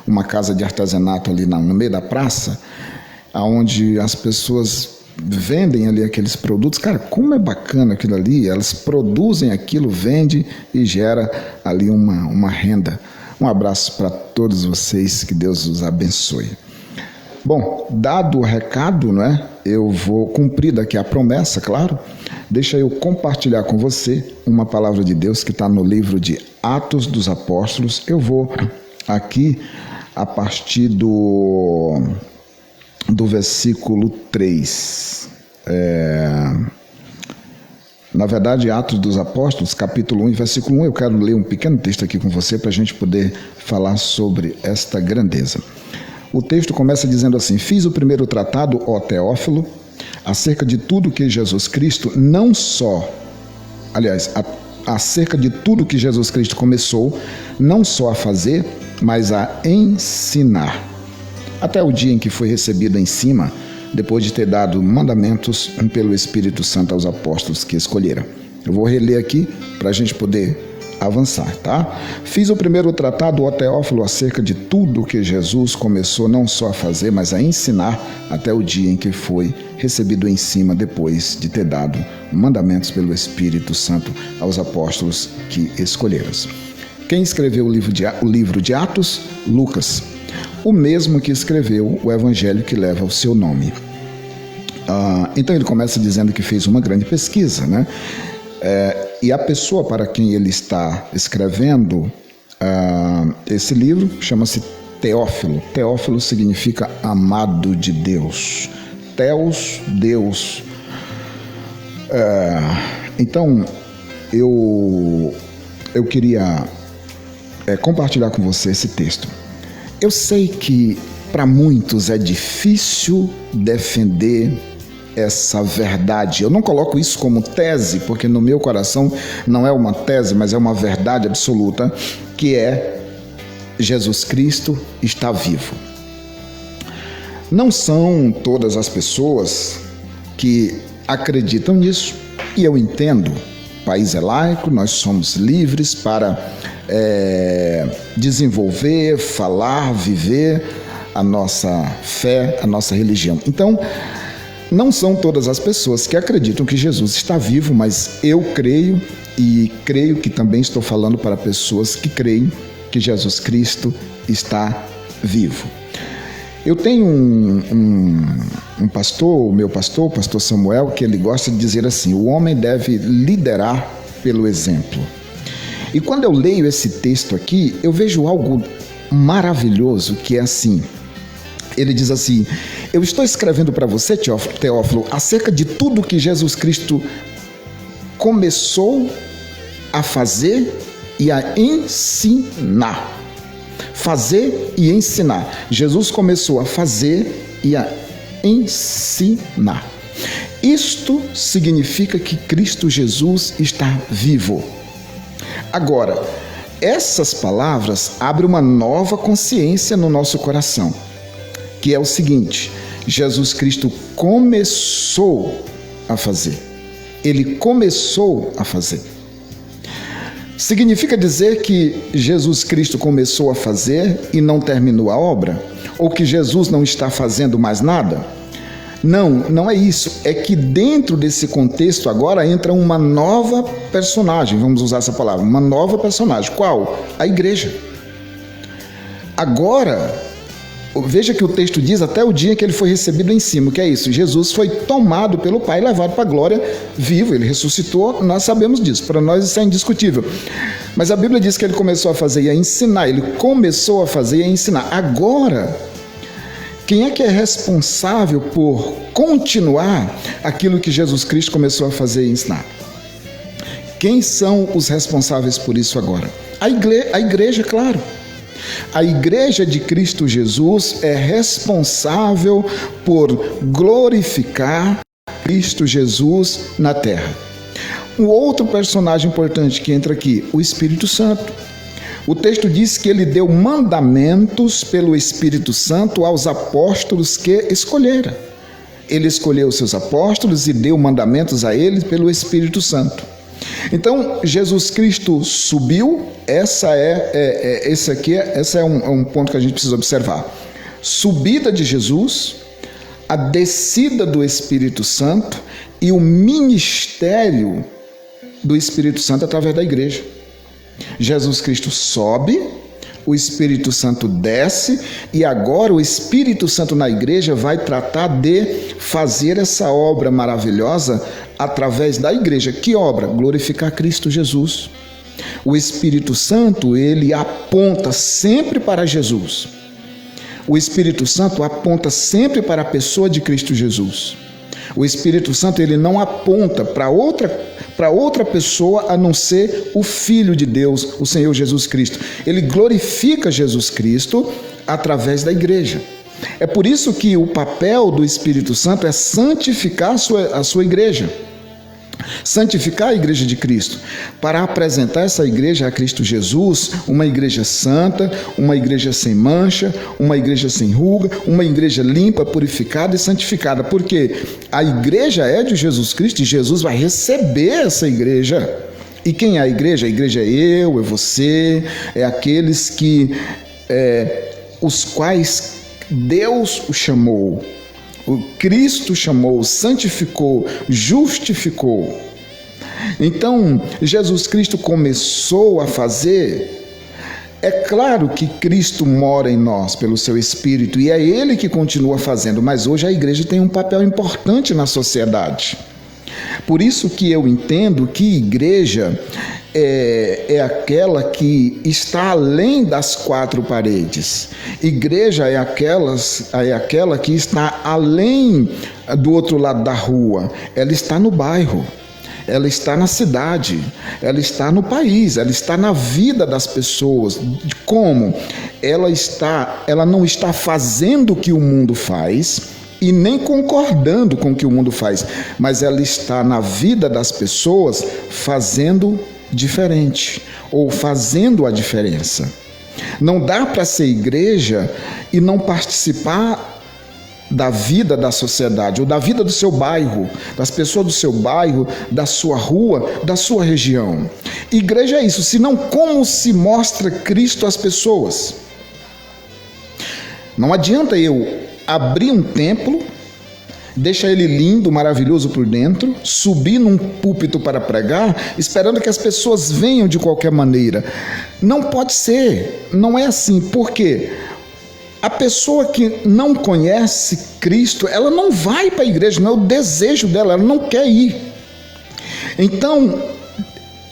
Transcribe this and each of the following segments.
uma casa de artesanato ali no meio da praça, onde as pessoas vendem ali aqueles produtos. Cara, como é bacana aquilo ali, elas produzem aquilo, vendem e gera ali uma renda. Um abraço para todos vocês, que Deus os abençoe. Bom, dado o recado, né, eu vou cumprir daqui a promessa, claro. Deixa eu compartilhar com você uma palavra de Deus que está no livro de Atos dos Apóstolos. Eu vou aqui a partir do versículo 3. Na verdade, Atos dos Apóstolos, capítulo 1, versículo 1, eu quero ler um pequeno texto aqui com você para a gente poder falar sobre esta grandeza. O texto começa dizendo assim: fiz o primeiro tratado, ó Teófilo, acerca de tudo que Jesus Cristo não só, acerca de tudo que Jesus Cristo começou, não só a fazer, mas a ensinar, até o dia em que foi recebido em cima, depois de ter dado mandamentos pelo Espírito Santo aos apóstolos que escolheram. Eu vou reler aqui para a gente poder avançar, tá? Fiz o primeiro tratado, ó Teófilo, acerca de tudo que Jesus começou não só a fazer, mas a ensinar, até o dia em que foi recebido em cima, depois de ter dado mandamentos pelo Espírito Santo aos apóstolos que escolheram. Quem escreveu o livro de Atos? Lucas, o mesmo que escreveu o evangelho que leva o seu nome. Então ele começa dizendo que fez uma grande pesquisa, né? E a pessoa para quem ele está escrevendo esse livro chama-se Teófilo. Teófilo significa amado de Deus. Theos, Deus. Então eu queria compartilhar com você esse texto. Eu sei que para muitos é difícil defender essa verdade. Eu não coloco isso como tese, porque no meu coração não é uma tese, mas é uma verdade absoluta, que é: Jesus Cristo está vivo. Não são todas as pessoas que acreditam nisso, e eu entendo. O país é laico, nós somos livres para desenvolver, falar, viver a nossa fé, a nossa religião. Então, não são todas as pessoas que acreditam que Jesus está vivo, mas eu creio, e creio que também estou falando para pessoas que creem que Jesus Cristo está vivo. Eu tenho um pastor, o meu pastor, o pastor Samuel, que ele gosta de dizer assim: o homem deve liderar pelo exemplo. E quando eu leio esse texto aqui, eu vejo algo maravilhoso, que é assim. Ele diz assim: eu estou escrevendo para você, Teófilo, acerca de tudo que Jesus Cristo começou a fazer e a ensinar. Fazer e ensinar. Jesus começou a fazer e a ensinar. Isto significa que Cristo Jesus está vivo. Agora, essas palavras abrem uma nova consciência no nosso coração, que é o seguinte: Jesus Cristo começou a fazer. Ele começou a fazer. Significa dizer que Jesus Cristo começou a fazer e não terminou a obra? Ou que Jesus não está fazendo mais nada? Não, não é isso. É que dentro desse contexto agora entra uma nova personagem, vamos usar essa palavra, uma nova personagem. Qual? A igreja. Agora, veja que o texto diz até o dia que ele foi recebido em cima. O que é isso? Jesus foi tomado pelo Pai e levado para a glória vivo. Ele ressuscitou, nós sabemos disso. Para nós isso é indiscutível. Mas a Bíblia diz que ele começou a fazer e a ensinar. Ele começou a fazer e a ensinar. Agora, quem é que é responsável por continuar aquilo que Jesus Cristo começou a fazer e ensinar? Quem são os responsáveis por isso agora? A igreja, claro. A igreja de Cristo Jesus é responsável por glorificar Cristo Jesus na terra. Um outro personagem importante que entra aqui, o Espírito Santo. O texto diz que ele deu mandamentos pelo Espírito Santo aos apóstolos que escolheram. Ele escolheu os seus apóstolos e deu mandamentos a eles pelo Espírito Santo. Então, Jesus Cristo subiu, esse é um ponto que a gente precisa observar. Subida de Jesus, a descida do Espírito Santo e o ministério do Espírito Santo através da igreja. Jesus Cristo sobe, o Espírito Santo desce e agora o Espírito Santo na igreja vai tratar de fazer essa obra maravilhosa através da igreja. Que obra? Glorificar Cristo Jesus. O Espírito Santo, ele aponta sempre para Jesus. O Espírito Santo aponta sempre para a pessoa de Cristo Jesus. O Espírito Santo, ele não aponta para outra pessoa a não ser o Filho de Deus, o Senhor Jesus Cristo. Ele glorifica Jesus Cristo através da igreja. É por isso que o papel do Espírito Santo é santificar a sua igreja. Santificar a igreja de Cristo, para apresentar essa igreja a Cristo Jesus, uma igreja santa, uma igreja sem mancha, uma igreja sem ruga, uma igreja limpa, purificada e santificada, porque a igreja é de Jesus Cristo e Jesus vai receber essa igreja. E quem é a igreja? A igreja é eu, é você, é aqueles os quais Deus o chamou. O Cristo chamou, santificou, justificou. Então, Jesus Cristo começou a fazer. É claro que Cristo mora em nós pelo seu Espírito e é Ele que continua fazendo, mas hoje a igreja tem um papel importante na sociedade. Por isso que eu entendo que igreja é aquela que está além das quatro paredes. Igreja é aquela que está além do outro lado da rua. Ela está no bairro, ela está na cidade, ela está no país, ela está na vida das pessoas. Como? Ela não está fazendo o que o mundo faz e nem concordando com o que o mundo faz, mas ela está na vida das pessoas fazendo diferente ou fazendo a diferença. Não dá para ser igreja e não participar da vida da sociedade ou da vida do seu bairro, das pessoas do seu bairro, da sua rua, da sua região. Igreja é isso, senão como se mostra Cristo às pessoas? Não adianta eu abrir um templo, deixa ele lindo, maravilhoso por dentro, subir num púlpito para pregar, esperando que as pessoas venham de qualquer maneira. Não pode ser, não é assim. Por quê? A pessoa que não conhece Cristo, ela não vai para a igreja, não é o desejo dela, ela não quer ir. Então,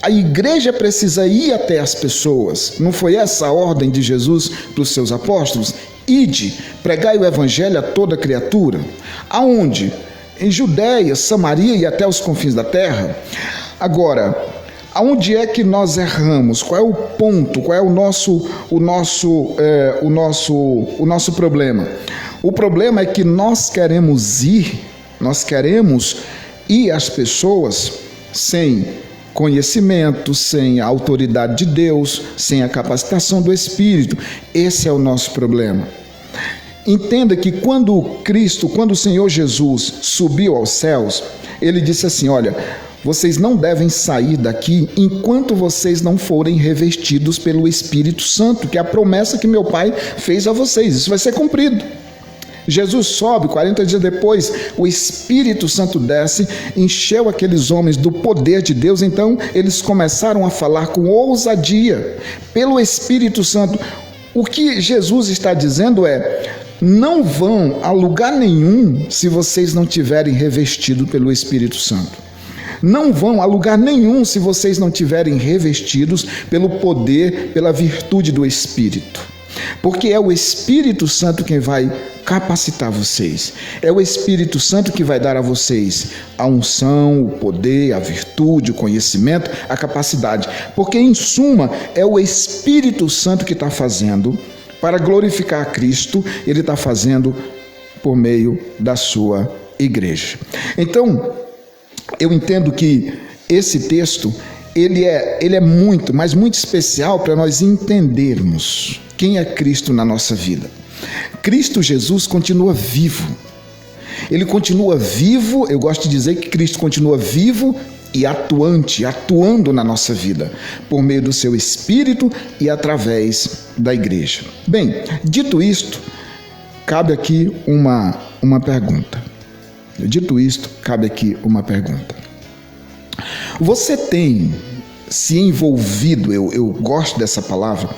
a igreja precisa ir até as pessoas. Não foi essa a ordem de Jesus para os seus apóstolos? Ide, pregai o evangelho a toda criatura. Aonde? Em Judeia, Samaria e até os confins da terra. Agora, aonde é que nós erramos? Qual é o ponto? Qual é o nosso problema? O problema é que nós queremos ir às pessoas sem conhecimento, sem a autoridade de Deus, sem a capacitação do Espírito. Esse é o nosso problema. Entenda que quando o Senhor Jesus subiu aos céus, ele disse assim: olha, vocês não devem sair daqui enquanto vocês não forem revestidos pelo Espírito Santo, que é a promessa que meu Pai fez a vocês. Isso vai ser cumprido. Jesus sobe, 40 dias depois, o Espírito Santo desce, encheu aqueles homens do poder de Deus, então eles começaram a falar com ousadia, pelo Espírito Santo. O que Jesus está dizendo é: não vão a lugar nenhum se vocês não tiverem revestido pelo Espírito Santo. Não vão a lugar nenhum se vocês não tiverem revestidos pelo poder, pela virtude do Espírito. Porque é o Espírito Santo quem vai capacitar vocês. É o Espírito Santo que vai dar a vocês a unção, o poder, a virtude, o conhecimento, a capacidade. Porque, em suma, é o Espírito Santo que está fazendo para glorificar a Cristo. Ele está fazendo por meio da sua igreja. Então, eu entendo que esse texto ele é muito, mas muito especial para nós entendermos quem é Cristo na nossa vida. Cristo Jesus continua vivo. Ele continua vivo, eu gosto de dizer que Cristo continua vivo e atuante, atuando na nossa vida, por meio do seu Espírito e através da igreja. Bem, dito isto, cabe aqui uma pergunta. Dito isto, cabe aqui uma pergunta. Você tem se envolvido, eu gosto dessa palavra,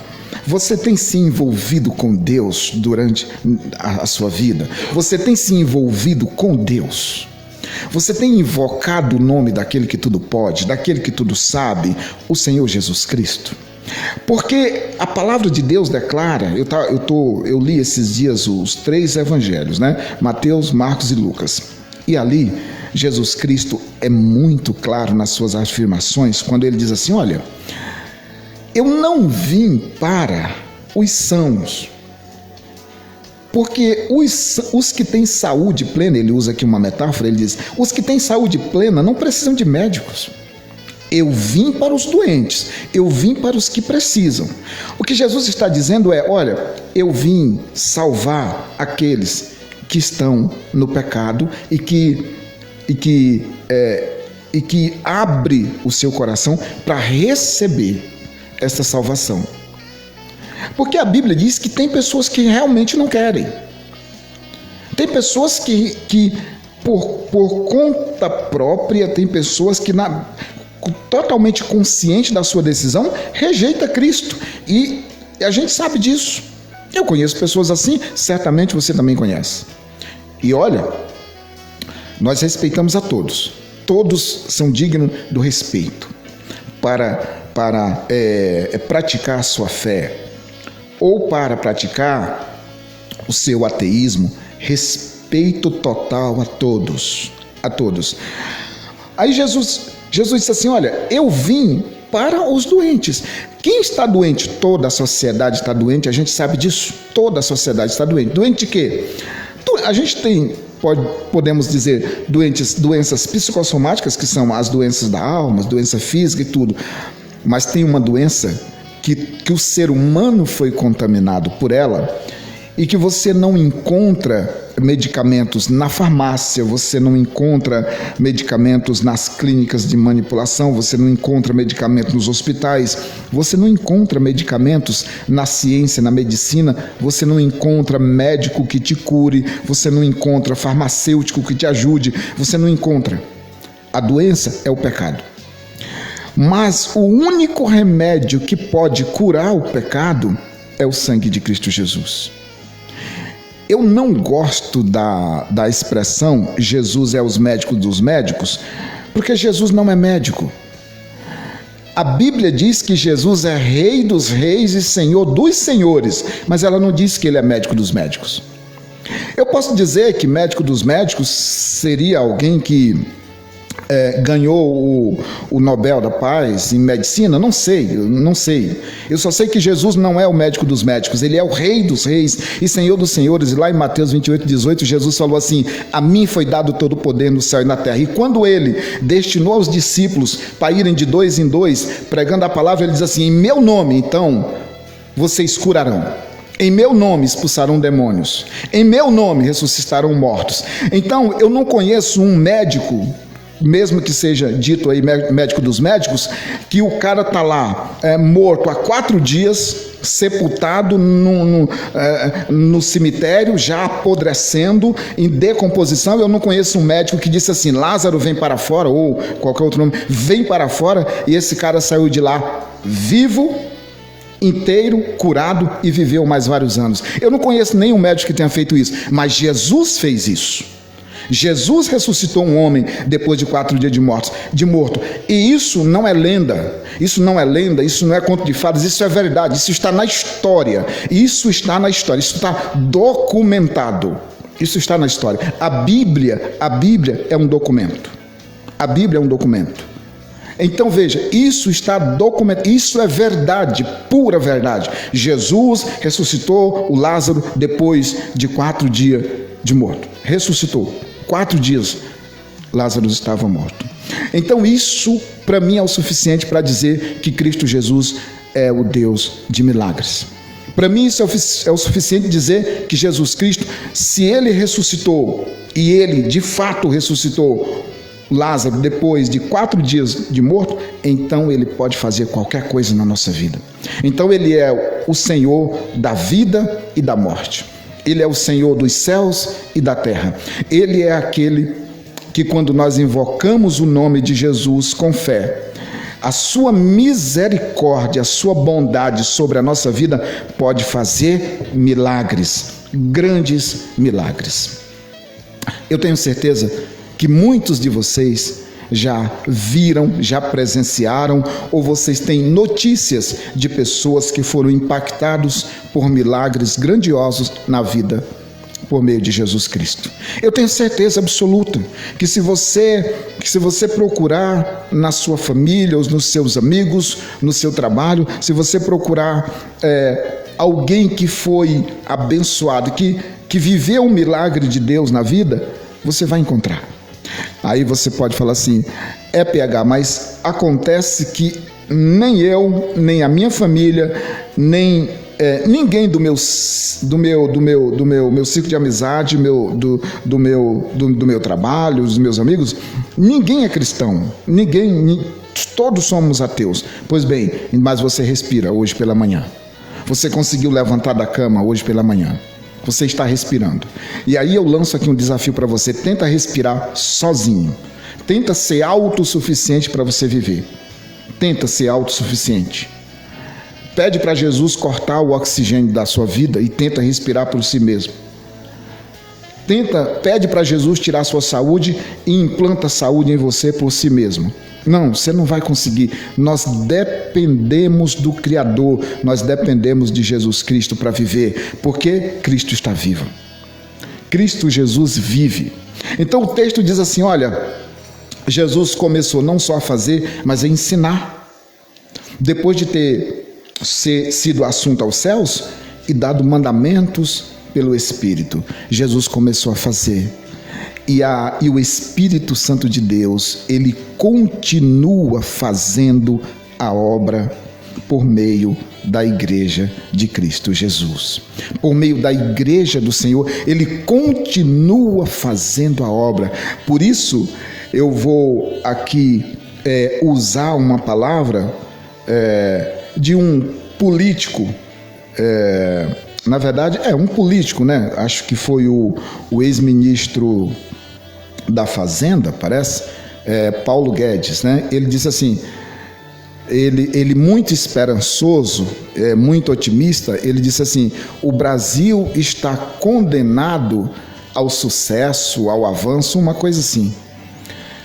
você tem se envolvido com Deus durante a sua vida? Você tem se envolvido com Deus? Você tem invocado o nome daquele que tudo pode, daquele que tudo sabe, o Senhor Jesus Cristo? Porque a palavra de Deus declara, eu li esses dias os 3 evangelhos, né? Mateus, Marcos e Lucas. E ali, Jesus Cristo é muito claro nas suas afirmações, quando ele diz assim, olha, eu não vim para os sãos, porque os que têm saúde plena, ele usa aqui uma metáfora, ele diz, os que têm saúde plena não precisam de médicos. Eu vim para os doentes, eu vim para os que precisam. O que Jesus está dizendo é, olha, eu vim salvar aqueles que estão no pecado e que abre o seu coração para receber essa salvação. Porque a Bíblia diz que tem pessoas que realmente não querem. Tem pessoas que por conta própria, tem pessoas que totalmente consciente da sua decisão, rejeita Cristo. E a gente sabe disso. Eu conheço pessoas assim, certamente você também conhece. E olha, nós respeitamos a todos. Todos são dignos do respeito para praticar a sua fé ou para praticar o seu ateísmo. Respeito total a todos. A todos. Aí Jesus disse assim, olha, eu vim para os doentes. Quem está doente? Toda a sociedade está doente, a gente sabe disso. Toda a sociedade está doente. Doente de quê? A gente tem, podemos dizer, doenças psicossomáticas, que são as doenças da alma, doença física e tudo. Mas tem uma doença que o ser humano foi contaminado por ela e que você não encontra medicamentos na farmácia, você não encontra medicamentos nas clínicas de manipulação, você não encontra medicamentos nos hospitais, você não encontra medicamentos na ciência, na medicina, você não encontra médico que te cure, você não encontra farmacêutico que te ajude, você não encontra. A doença é o pecado. Mas o único remédio que pode curar o pecado é o sangue de Cristo Jesus. Eu não gosto da expressão Jesus é os médicos dos médicos, porque Jesus não é médico. A Bíblia diz que Jesus é Rei dos reis e Senhor dos senhores, mas ela não diz que ele é médico dos médicos. Eu posso dizer que médico dos médicos seria alguém que ganhou o Nobel da Paz em medicina? Não sei. Eu só sei que Jesus não é o médico dos médicos, ele é o Rei dos reis e Senhor dos senhores. E lá em Mateus 28:18, Jesus falou assim, a mim foi dado todo o poder no céu e na terra. E quando ele destinou aos discípulos para irem de 2 em 2, pregando a palavra, ele diz assim, em meu nome, então, vocês curarão. Em meu nome expulsarão demônios. Em meu nome ressuscitarão mortos. Então, eu não conheço um médico, mesmo que seja dito aí médico dos médicos, que o cara está lá morto há 4 dias, sepultado no cemitério, já apodrecendo, em decomposição. Eu não conheço um médico que disse assim, Lázaro vem para fora, ou qualquer outro nome, vem para fora, e esse cara saiu de lá vivo, inteiro, curado e viveu mais vários anos. Eu não conheço nenhum médico que tenha feito isso, mas Jesus fez isso. Jesus ressuscitou um homem depois de 4 dias de morto. E isso não é lenda, isso não é conto de fadas, isso é verdade, isso está na história. Isso está documentado. Isso está na história. A Bíblia é um documento. A Bíblia é um documento. Então veja, isso está documentado, isso é verdade, pura verdade. Jesus ressuscitou o Lázaro depois de 4 dias de morto. Ressuscitou. 4 dias Lázaro estava morto. Então isso para mim é o suficiente para dizer que Cristo Jesus é o Deus de milagres. Para mim isso é o suficiente dizer que Jesus Cristo, se ele ressuscitou, e ele de fato ressuscitou Lázaro, depois de 4 dias de morto, então ele pode fazer qualquer coisa na nossa vida. Então ele é o Senhor da vida e da morte. Ele é o Senhor dos céus e da terra. Ele é aquele que, quando nós invocamos o nome de Jesus com fé, a sua misericórdia, a sua bondade sobre a nossa vida pode fazer milagres, grandes milagres. Eu tenho certeza que muitos de vocês já viram, já presenciaram, ou vocês têm notícias de pessoas que foram impactados por milagres grandiosos na vida por meio de Jesus Cristo. Eu tenho certeza absoluta que se você procurar na sua família, ou nos seus amigos, no seu trabalho, se você procurar alguém que foi abençoado, que viveu um milagre de Deus na vida, você vai encontrar. Aí você pode falar assim, PH, mas acontece que nem eu, nem a minha família, nem ninguém do meu ciclo de amizade, do meu trabalho, dos meus amigos, ninguém é cristão, todos somos ateus. Pois bem, mas você respira hoje pela manhã, você conseguiu levantar da cama hoje pela manhã, você está respirando. E aí eu lanço aqui um desafio para você, tenta respirar sozinho, tenta ser autossuficiente para você viver, tenta ser autossuficiente. Pede para Jesus cortar o oxigênio da sua vida e tenta respirar por si mesmo. Pede para Jesus tirar a sua saúde e implanta saúde em você por si mesmo. Não, você não vai conseguir. Nós dependemos do Criador, nós dependemos de Jesus Cristo para viver, porque Cristo está vivo. Cristo Jesus vive. Então o texto diz assim, olha, Jesus começou não só a fazer, mas a ensinar. Depois de ter sido assunto aos céus e dado mandamentos pelo Espírito, Jesus começou a fazer. E o Espírito Santo de Deus, ele continua fazendo a obra por meio da igreja de Cristo Jesus. Por meio da igreja do Senhor, ele continua fazendo a obra. Por isso, eu vou aqui usar uma palavra de um político, na verdade, um político, né? Acho que foi o ex-ministro da Fazenda, parece, Paulo Guedes, né? Ele disse assim, ele muito esperançoso, muito otimista, ele disse assim, o Brasil está condenado ao sucesso, ao avanço, uma coisa assim.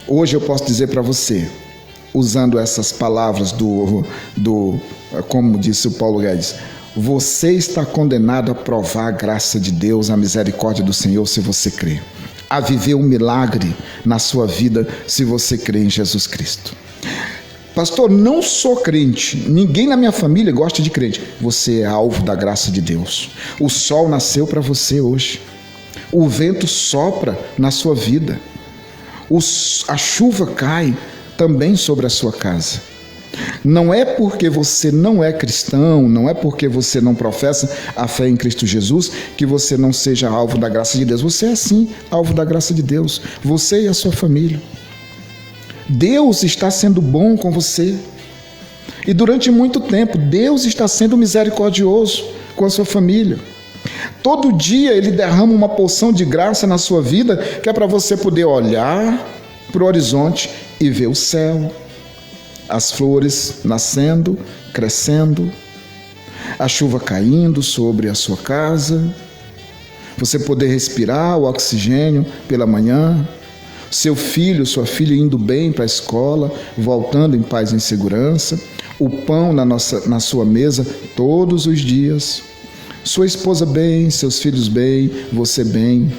Hoje eu posso dizer para você, usando essas palavras como disse o Paulo Guedes, você está condenado a provar a graça de Deus, a misericórdia do Senhor, se você crer. A viver um milagre na sua vida, se você crer em Jesus Cristo. Pastor, não sou crente, ninguém na minha família gosta de crente. Você é alvo da graça de Deus. O sol nasceu para você hoje. O vento sopra na sua vida. A chuva cai também sobre a sua casa. Não é porque você não é cristão, não é porque você não professa a fé em Cristo Jesus que você não seja alvo da graça de Deus. Você é sim alvo da graça de Deus, você e a sua família. Deus está sendo bom com você. E durante muito tempo, Deus está sendo misericordioso com a sua família. Todo dia Ele derrama uma porção de graça na sua vida, que é para você poder olhar para o horizonte e ver o céu, as flores nascendo, crescendo, a chuva caindo sobre a sua casa, você poder respirar o oxigênio pela manhã, seu filho, sua filha indo bem para a escola, voltando em paz e em segurança, o pão na sua mesa todos os dias, sua esposa bem, seus filhos bem, você bem,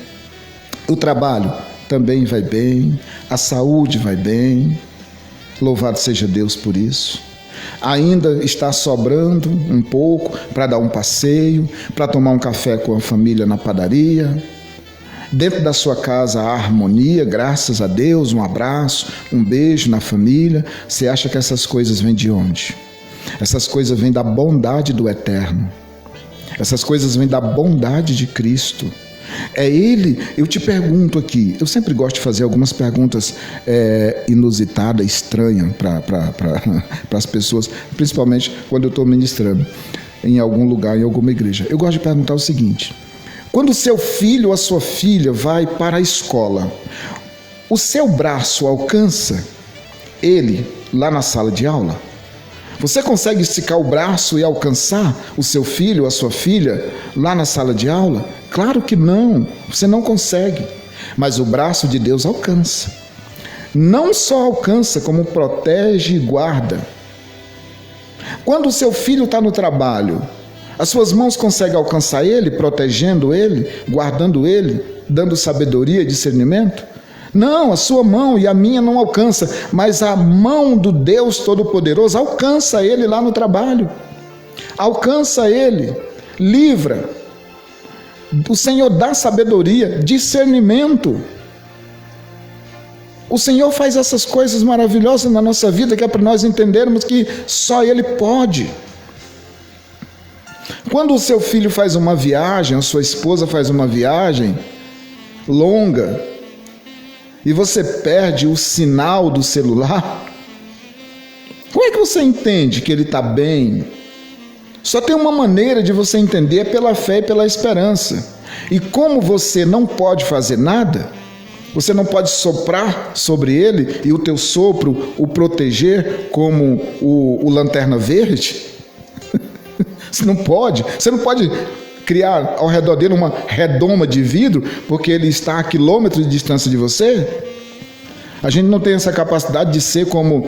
o trabalho também vai bem, a saúde vai bem. Louvado seja Deus por isso. Ainda está sobrando um pouco para dar um passeio, para tomar um café com a família na padaria. Dentro da sua casa há harmonia, graças a Deus, um abraço, um beijo na família. Você acha que essas coisas vêm de onde? Essas coisas vêm da bondade do Eterno. Essas coisas vêm da bondade de Cristo. É Ele. Eu te pergunto aqui, eu sempre gosto de fazer algumas perguntas inusitadas, estranhas para as pessoas, principalmente quando eu estou ministrando em algum lugar, em alguma igreja. Eu gosto de perguntar o seguinte: quando o seu filho ou a sua filha vai para a escola, o seu braço alcança ele lá na sala de aula? Você consegue esticar o braço e alcançar o seu filho ou a sua filha lá na sala de aula? Claro que não, você não consegue. Mas o braço de Deus alcança. Não só alcança, como protege e guarda. Quando o seu filho está no trabalho, as suas mãos conseguem alcançar ele, protegendo ele, guardando ele, dando sabedoria e discernimento? Não, a sua mão e a minha não alcança, mas a mão do Deus Todo-Poderoso alcança ele lá no trabalho. Alcança ele, livra. O Senhor dá sabedoria, discernimento. O Senhor faz essas coisas maravilhosas na nossa vida, que é para nós entendermos que só Ele pode. Quando o seu filho faz uma viagem, a sua esposa faz uma viagem longa, e você perde o sinal do celular, como é que você entende que ele está bem? Só tem uma maneira de você entender, pela fé e pela esperança. E como você não pode fazer nada, você não pode soprar sobre ele e o teu sopro o proteger como o lanterna verde. Você não pode criar ao redor dele uma redoma de vidro, porque ele está a quilômetros de distância de você. A gente não tem essa capacidade de ser como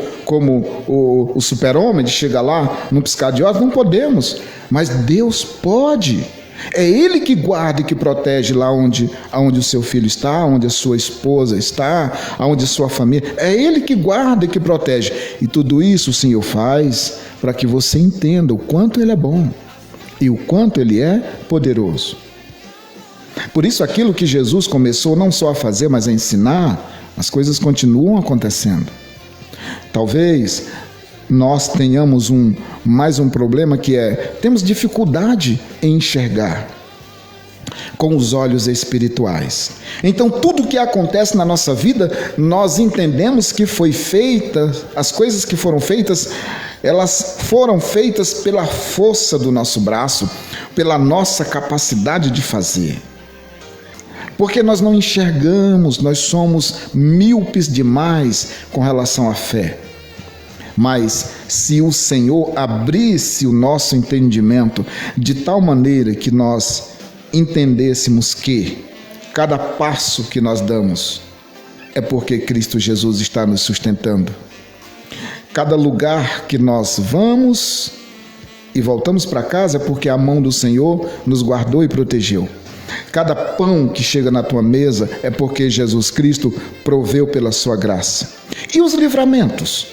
o super-homem, de chegar lá num piscar de olhos. Não podemos, mas Deus pode. É Ele que guarda e que protege lá onde o seu filho está, onde a sua esposa está, onde a sua família. É Ele que guarda e que protege. E tudo isso o Senhor faz para que você entenda o quanto Ele é bom e o quanto Ele é poderoso. Por isso, aquilo que Jesus começou não só a fazer, mas a ensinar, as coisas continuam acontecendo. Talvez nós tenhamos mais um problema, que temos dificuldade em enxergar com os olhos espirituais. Então, tudo que acontece na nossa vida, nós entendemos que foi feita, as coisas que foram feitas, elas foram feitas pela força do nosso braço, pela nossa capacidade de fazer. Porque nós não enxergamos, nós somos míopes demais com relação à fé. Mas se o Senhor abrisse o nosso entendimento de tal maneira que nós entendêssemos que cada passo que nós damos é porque Cristo Jesus está nos sustentando. Cada lugar que nós vamos e voltamos para casa é porque a mão do Senhor nos guardou e protegeu. Cada pão que chega na tua mesa é porque Jesus Cristo proveu pela sua graça. E os livramentos?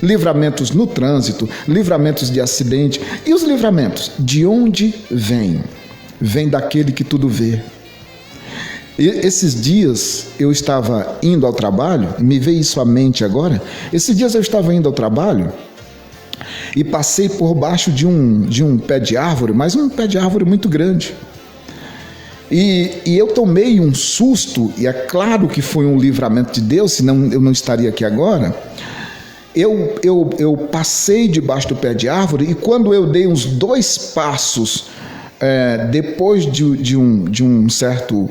Livramentos no trânsito, livramentos de acidente. E os livramentos? De onde vêm? Vem daquele que tudo vê. E esses dias eu estava indo ao trabalho, me veio isso à mente agora. Esses dias eu estava indo ao trabalho e passei por baixo de um pé de árvore, mas um pé de árvore muito grande. E eu tomei um susto, e é claro que foi um livramento de Deus, senão eu não estaria aqui agora. Eu passei debaixo do pé de árvore, e quando eu dei uns 2 passos, depois de um certo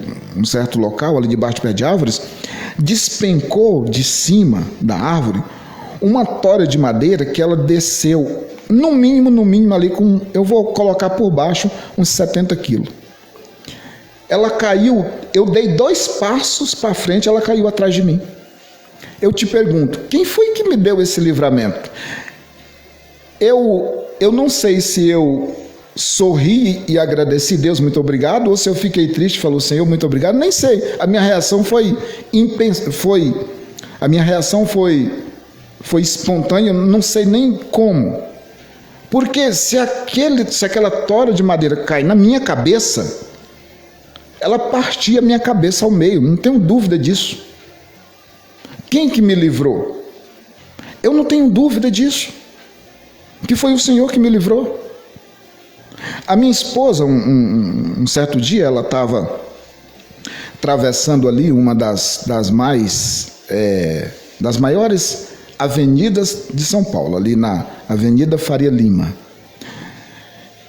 local, ali debaixo do pé de árvores, despencou de cima da árvore uma tora de madeira que ela desceu, no mínimo ali, eu vou colocar por baixo uns 70 quilos. Ela caiu, eu dei 2 passos para frente, ela caiu atrás de mim. Eu te pergunto, quem foi que me deu esse livramento? Eu não sei se eu sorri e agradeci, Deus, muito obrigado, ou se eu fiquei triste e falou, Senhor, muito obrigado, nem sei. A minha reação foi espontânea, não sei nem como. Porque se aquela tora de madeira cai na minha cabeça, ela partia a minha cabeça ao meio, não tenho dúvida disso. Quem que me livrou? Eu não tenho dúvida disso, que foi o Senhor que me livrou. A minha esposa, um certo dia, ela estava atravessando ali uma das maiores avenidas de São Paulo, ali na Avenida Faria Lima.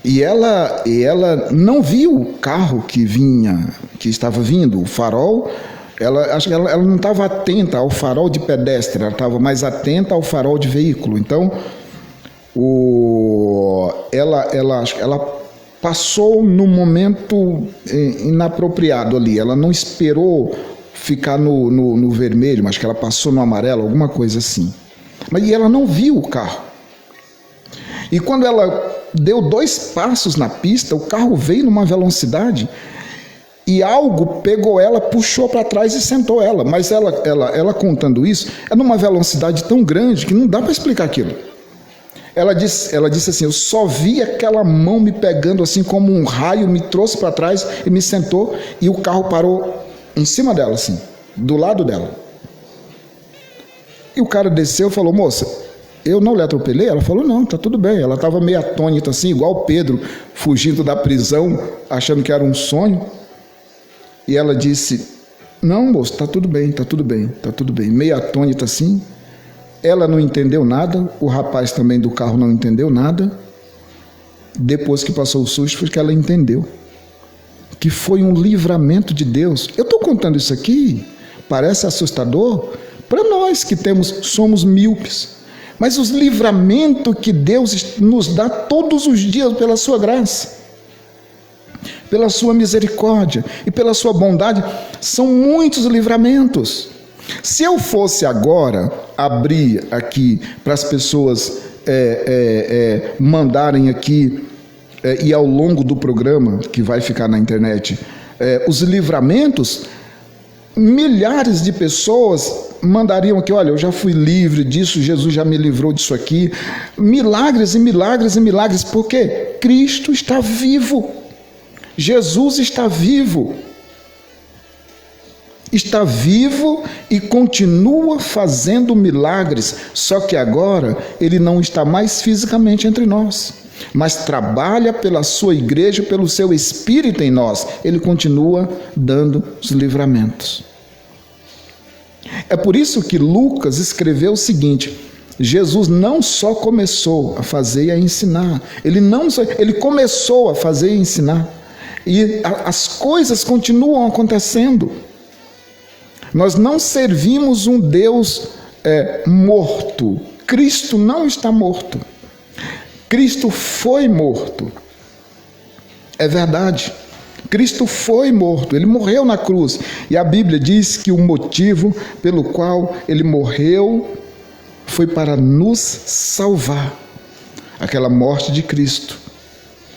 E ela não viu o carro que estava vindo, o farol. Acho que ela não estava atenta ao farol de pedestre, ela estava mais atenta ao farol de veículo. Então, ela passou no momento inapropriado ali. Ela não esperou ficar no vermelho, mas que ela passou no amarelo, alguma coisa assim. Mas ela não viu o carro. E quando ela deu 2 passos na pista, o carro veio numa velocidade e algo pegou ela, puxou para trás e sentou ela. Mas ela contando isso, é numa velocidade tão grande que não dá para explicar aquilo. Ela disse assim: eu só vi aquela mão me pegando assim como um raio, me trouxe para trás e me sentou, e o carro parou em cima dela, assim, do lado dela. E o cara desceu e falou: moça, eu não lhe atropelei? Ela falou: não, tá tudo bem. Ela estava meio atônita assim, igual Pedro fugindo da prisão, achando que era um sonho. E ela disse: não, moço, tá tudo bem, tá tudo bem, tá tudo bem. Meio atônita assim. Ela não entendeu nada, o rapaz também do carro não entendeu nada. Depois que passou o susto, foi que ela entendeu que foi um livramento de Deus. Eu estou contando isso aqui, parece assustador para nós que somos míopes, mas os livramentos que Deus nos dá todos os dias pela sua graça, pela sua misericórdia e pela sua bondade, são muitos livramentos. Se eu fosse agora abrir aqui para as pessoas mandarem aqui e ao longo do programa que vai ficar na internet, os livramentos, milhares de pessoas mandariam aqui: olha, eu já fui livre disso, Jesus já me livrou disso aqui. Milagres e milagres e milagres, porque Cristo está vivo, Jesus está vivo. Está vivo e continua fazendo milagres, só que agora ele não está mais fisicamente entre nós, mas trabalha pela sua igreja, pelo seu Espírito em nós. Ele continua dando os livramentos. É por isso que Lucas escreveu o seguinte: Jesus não só começou a fazer e a ensinar, ele começou a fazer e ensinar, e as coisas continuam acontecendo. Nós não servimos um Deus morto. Cristo não está morto. Cristo foi morto. É verdade. Cristo foi morto. Ele morreu na cruz. E a Bíblia diz que o motivo pelo qual ele morreu foi para nos salvar. Aquela morte de Cristo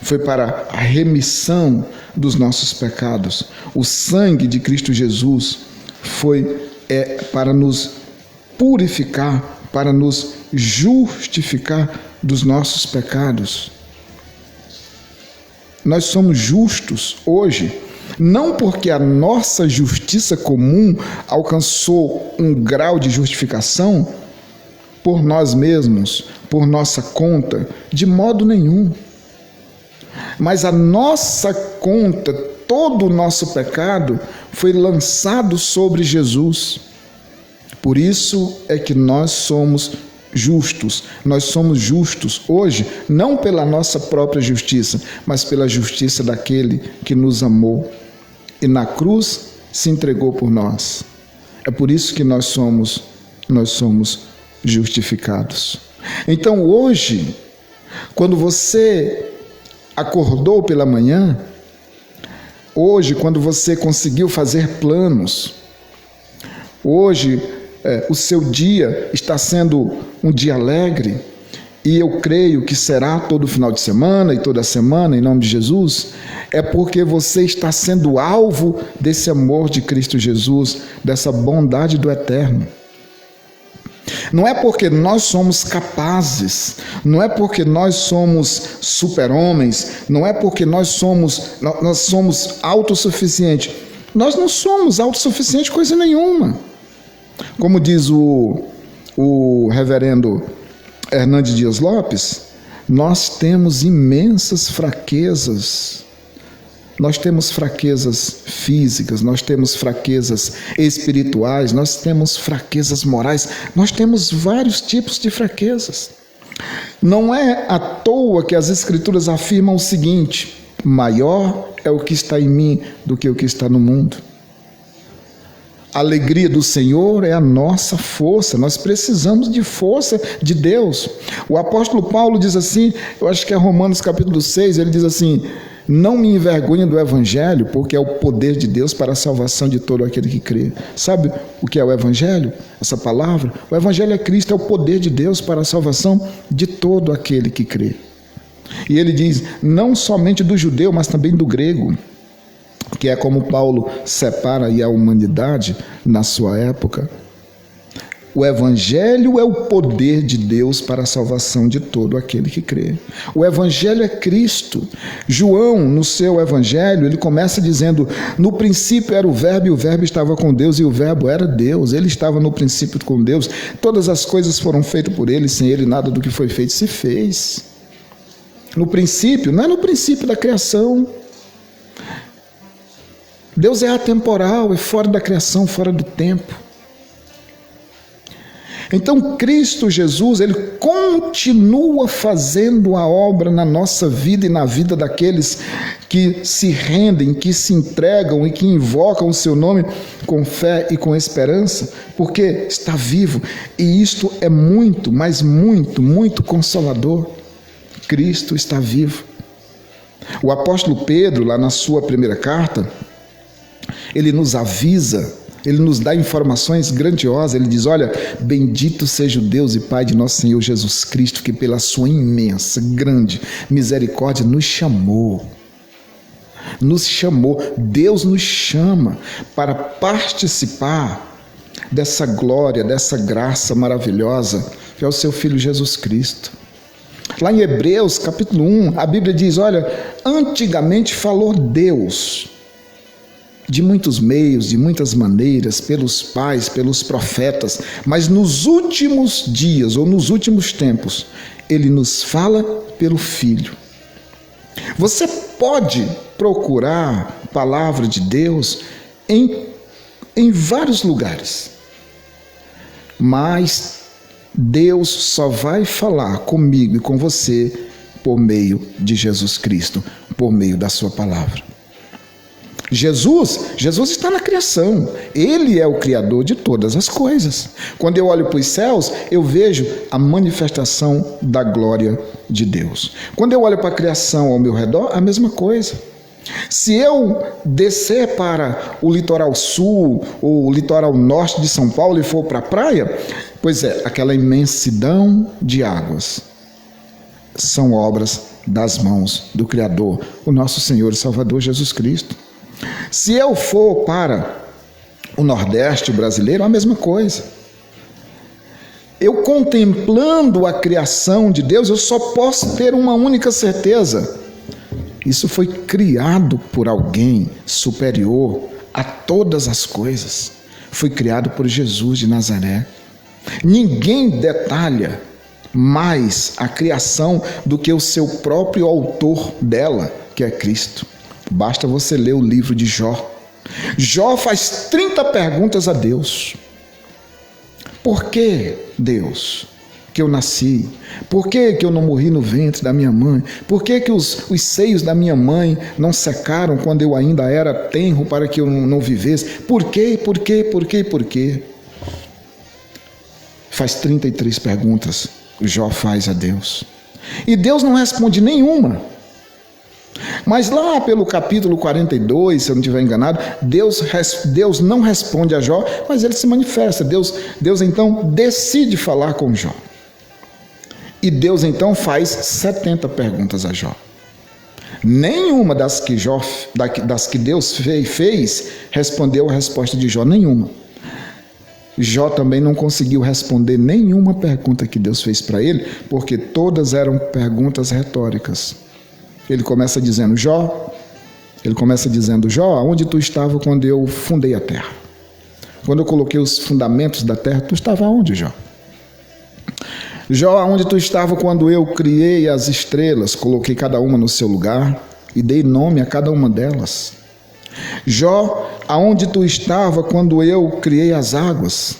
foi para a remissão dos nossos pecados. O sangue de Cristo Jesus foi para nos purificar, para nos justificar dos nossos pecados. Nós somos justos hoje, não porque a nossa justiça comum alcançou um grau de justificação por nós mesmos, por nossa conta, de modo nenhum. Mas a nossa conta, todo o nosso pecado foi lançado sobre Jesus. Por isso é que nós somos justos. Nós somos justos hoje, não pela nossa própria justiça, mas pela justiça daquele que nos amou e na cruz se entregou por nós. É por isso que nós somos justificados. Então hoje, quando você acordou pela manhã, hoje, quando você conseguiu fazer planos, hoje o seu dia está sendo um dia alegre, e eu creio que será todo final de semana e toda semana, em nome de Jesus, é porque você está sendo alvo desse amor de Cristo Jesus, dessa bondade do Eterno. Não é porque nós somos capazes, não é porque nós somos super-homens, não é porque nós somos autossuficientes. Nós não somos autossuficientes coisa nenhuma. Como diz o reverendo Hernandes Dias Lopes, nós temos imensas fraquezas. Nós temos fraquezas físicas, nós temos fraquezas espirituais, nós temos fraquezas morais, nós temos vários tipos de fraquezas. Não é à toa que as Escrituras afirmam o seguinte: maior é o que está em mim do que o que está no mundo. A alegria do Senhor é a nossa força, nós precisamos de força de Deus. O apóstolo Paulo diz assim, eu acho que é Romanos capítulo 6, ele diz assim: não me envergonhe do Evangelho, porque é o poder de Deus para a salvação de todo aquele que crê. Sabe o que é o Evangelho? Essa palavra? O Evangelho é Cristo, é o poder de Deus para a salvação de todo aquele que crê. E ele diz, não somente do judeu, mas também do grego, que é como Paulo separa aí a humanidade na sua época. O Evangelho é o poder de Deus para a salvação de todo aquele que crê. O Evangelho é Cristo. João, no seu Evangelho, ele começa dizendo, no princípio era o Verbo, e o Verbo estava com Deus, e o Verbo era Deus. Ele estava no princípio com Deus. Todas as coisas foram feitas por ele, sem ele nada do que foi feito se fez. No princípio, não é no princípio da criação. Deus é atemporal, é fora da criação, fora do tempo. Então Cristo Jesus, ele continua fazendo a obra na nossa vida e na vida daqueles que se rendem, que se entregam e que invocam o seu nome com fé e com esperança, porque está vivo. E isto é muito, mas muito, muito consolador. Cristo está vivo. O apóstolo Pedro, lá na sua primeira carta, ele nos avisa, ele nos dá informações grandiosas. Ele diz, olha, bendito seja o Deus e Pai de nosso Senhor Jesus Cristo, que pela sua imensa, grande misericórdia nos chamou. Deus nos chama para participar dessa glória, dessa graça maravilhosa, que é o seu Filho Jesus Cristo. Lá em Hebreus, capítulo 1, a Bíblia diz, olha, antigamente falou Deus, de muitos meios, de muitas maneiras, pelos pais, pelos profetas, mas nos últimos dias, ou nos últimos tempos, ele nos fala pelo Filho. Você pode procurar a palavra de Deus em vários lugares, mas Deus só vai falar comigo e com você por meio de Jesus Cristo, por meio da sua palavra. Jesus está na criação, ele é o criador de todas as coisas. Quando eu olho para os céus, eu vejo a manifestação da glória de Deus. Quando eu olho para a criação ao meu redor, a mesma coisa. Se eu descer para o litoral sul ou o litoral norte de São Paulo e for para a praia, pois é, aquela imensidão de águas são obras das mãos do Criador, o nosso Senhor e Salvador Jesus Cristo. Se eu for para o Nordeste brasileiro, a mesma coisa. Eu contemplando a criação de Deus, eu só posso ter uma única certeza: isso foi criado por alguém superior a todas as coisas. Foi criado por Jesus de Nazaré. Ninguém detalha mais a criação do que o seu próprio autor dela, que é Cristo. Basta você ler o livro de Jó. Jó faz 30 perguntas a Deus. Por que, Deus, que eu nasci? Por que eu não morri no ventre da minha mãe? Por que os seios da minha mãe não secaram quando eu ainda era tenro para que eu não vivesse? Por quê? Faz 33 perguntas, Jó faz a Deus. E Deus não responde nenhuma. Mas lá pelo capítulo 42, se eu não estiver enganado, Deus não responde a Jó, mas ele se manifesta. Deus então decide falar com Jó. E Deus então faz 70 perguntas a Jó. Nenhuma das que Deus fez respondeu a resposta de Jó, nenhuma. Jó também não conseguiu responder nenhuma pergunta que Deus fez para ele, porque todas eram perguntas retóricas. Ele começa dizendo, Jó, aonde tu estava quando eu fundei a terra? Quando eu coloquei os fundamentos da terra, tu estava onde, Jó? Jó, aonde tu estava quando eu criei as estrelas, coloquei cada uma no seu lugar e dei nome a cada uma delas. Jó, aonde tu estava quando eu criei as águas?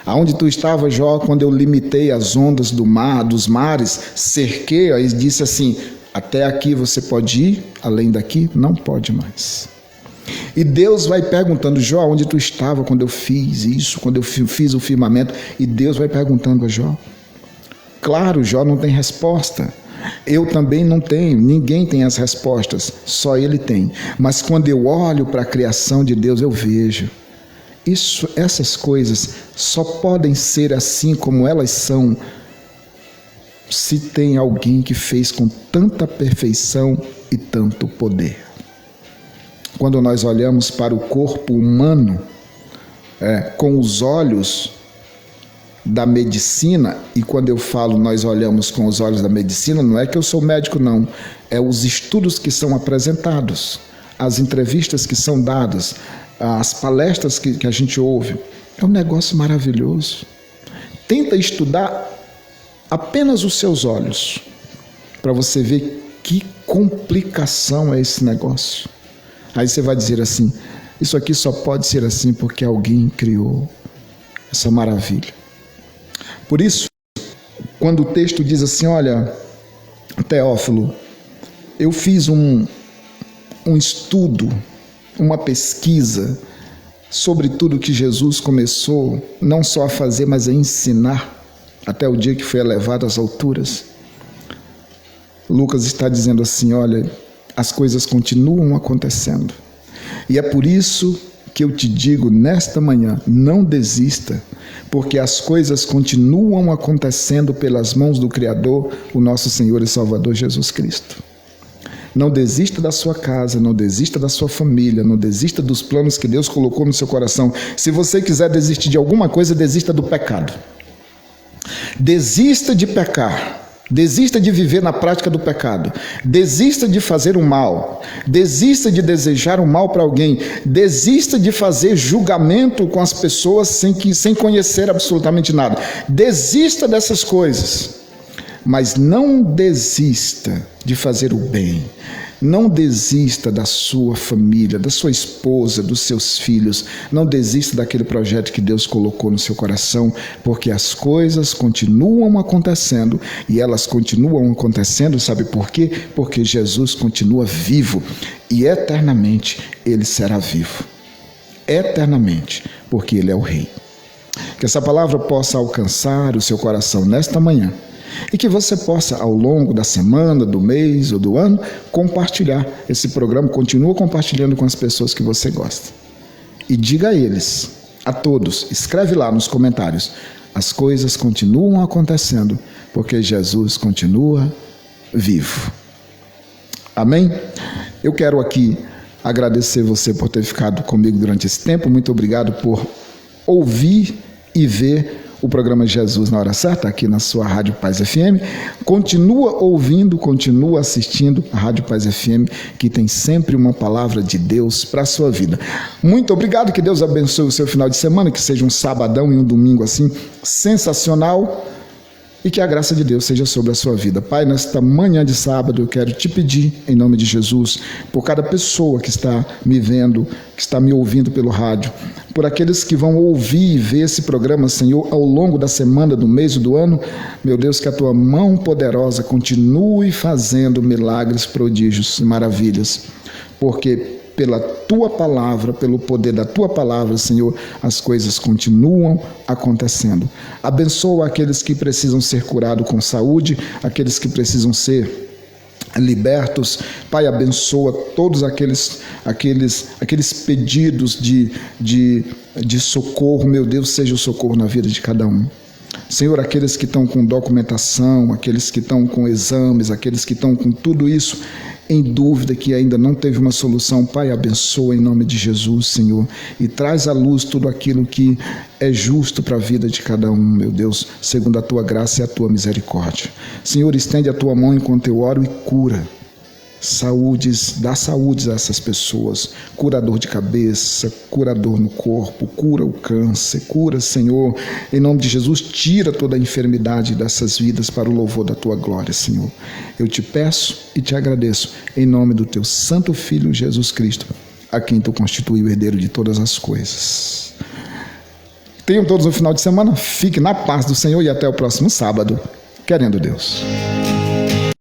Aonde tu estava, Jó, quando eu limitei as ondas do mar, dos mares, cerquei e disse assim: até aqui você pode ir, além daqui não pode mais. E Deus vai perguntando: Jó, onde tu estava quando eu fiz isso, quando eu fiz o firmamento? E Deus vai perguntando a Jó. Claro, Jó não tem resposta. Eu também não tenho, ninguém tem as respostas, só Ele tem. Mas quando eu olho para a criação de Deus, eu vejo. Essas coisas só podem ser assim como elas são, se tem alguém que fez com tanta perfeição e tanto poder. Quando nós olhamos para o corpo humano, com os olhos da medicina, e quando eu falo nós olhamos com os olhos da medicina, não é que eu sou médico, não. É os estudos que são apresentados, as entrevistas que são dadas, as palestras que a gente ouve. É um negócio maravilhoso. Tenta estudar apenas os seus olhos, para você ver que complicação é esse negócio. Aí você vai dizer assim: isso aqui só pode ser assim porque alguém criou essa maravilha. Por isso, quando o texto diz assim: olha, Teófilo, eu fiz um estudo, uma pesquisa sobre tudo que Jesus começou não só a fazer, mas a ensinar até o dia que foi elevado às alturas. Lucas está dizendo assim: olha, as coisas continuam acontecendo. E é por isso que eu te digo nesta manhã, não desista, porque as coisas continuam acontecendo pelas mãos do Criador, o nosso Senhor e Salvador Jesus Cristo. Não desista da sua casa, não desista da sua família, não desista dos planos que Deus colocou no seu coração. Se você quiser desistir de alguma coisa, desista do pecado. Desista de pecar. Desista de viver na prática do pecado. Desista de fazer o mal. Desista de desejar o mal para alguém. Desista de fazer julgamento com as pessoas sem conhecer absolutamente nada. Desista dessas coisas. Mas não desista de fazer o bem. Não desista da sua família, da sua esposa, dos seus filhos. Não desista daquele projeto que Deus colocou no seu coração, porque as coisas continuam acontecendo e elas continuam acontecendo, sabe por quê? Porque Jesus continua vivo e eternamente Ele será vivo. Eternamente, porque Ele é o Rei. Que essa palavra possa alcançar o seu coração nesta manhã. E que você possa, ao longo da semana, do mês ou do ano, compartilhar esse programa. Continua compartilhando com as pessoas que você gosta. E diga a eles, a todos, escreve lá nos comentários: as coisas continuam acontecendo porque Jesus continua vivo. Amém? Eu quero aqui agradecer você por ter ficado comigo durante esse tempo. Muito obrigado por ouvir e ver o programa Jesus na Hora Certa, aqui na sua Rádio Paz FM. Continua ouvindo, continua assistindo a Rádio Paz FM, que tem sempre uma palavra de Deus para a sua vida. Muito obrigado, que Deus abençoe o seu final de semana, que seja um sabadão e um domingo assim sensacional, e que a graça de Deus seja sobre a sua vida. Pai, nesta manhã de sábado eu quero te pedir, em nome de Jesus, por cada pessoa que está me vendo, que está me ouvindo pelo rádio, por aqueles que vão ouvir e ver esse programa, Senhor, ao longo da semana, do mês e do ano, meu Deus, que a tua mão poderosa continue fazendo milagres, prodígios e maravilhas, porque pela tua palavra, pelo poder da tua palavra, Senhor, as coisas continuam acontecendo. Abençoa aqueles que precisam ser curados com saúde, aqueles que precisam ser libertos. Pai, abençoa todos aqueles pedidos de socorro. Meu Deus, seja o socorro na vida de cada um. Senhor, aqueles que estão com documentação, aqueles que estão com exames, aqueles que estão com tudo isso em dúvida, que ainda não teve uma solução, Pai, abençoa em nome de Jesus, Senhor, e traz à luz tudo aquilo que é justo para a vida de cada um, meu Deus, segundo a tua graça e a tua misericórdia. Senhor, estende a tua mão enquanto eu oro e cura. dá saúde a essas pessoas, cura a dor de cabeça, cura a dor no corpo, cura o câncer, cura, Senhor, em nome de Jesus, tira toda a enfermidade dessas vidas para o louvor da tua glória, Senhor. Eu te peço e te agradeço, em nome do teu santo Filho Jesus Cristo, a quem tu constitui o herdeiro de todas as coisas. Tenham todos um final de semana, fique na paz do Senhor e até o próximo sábado, querendo Deus.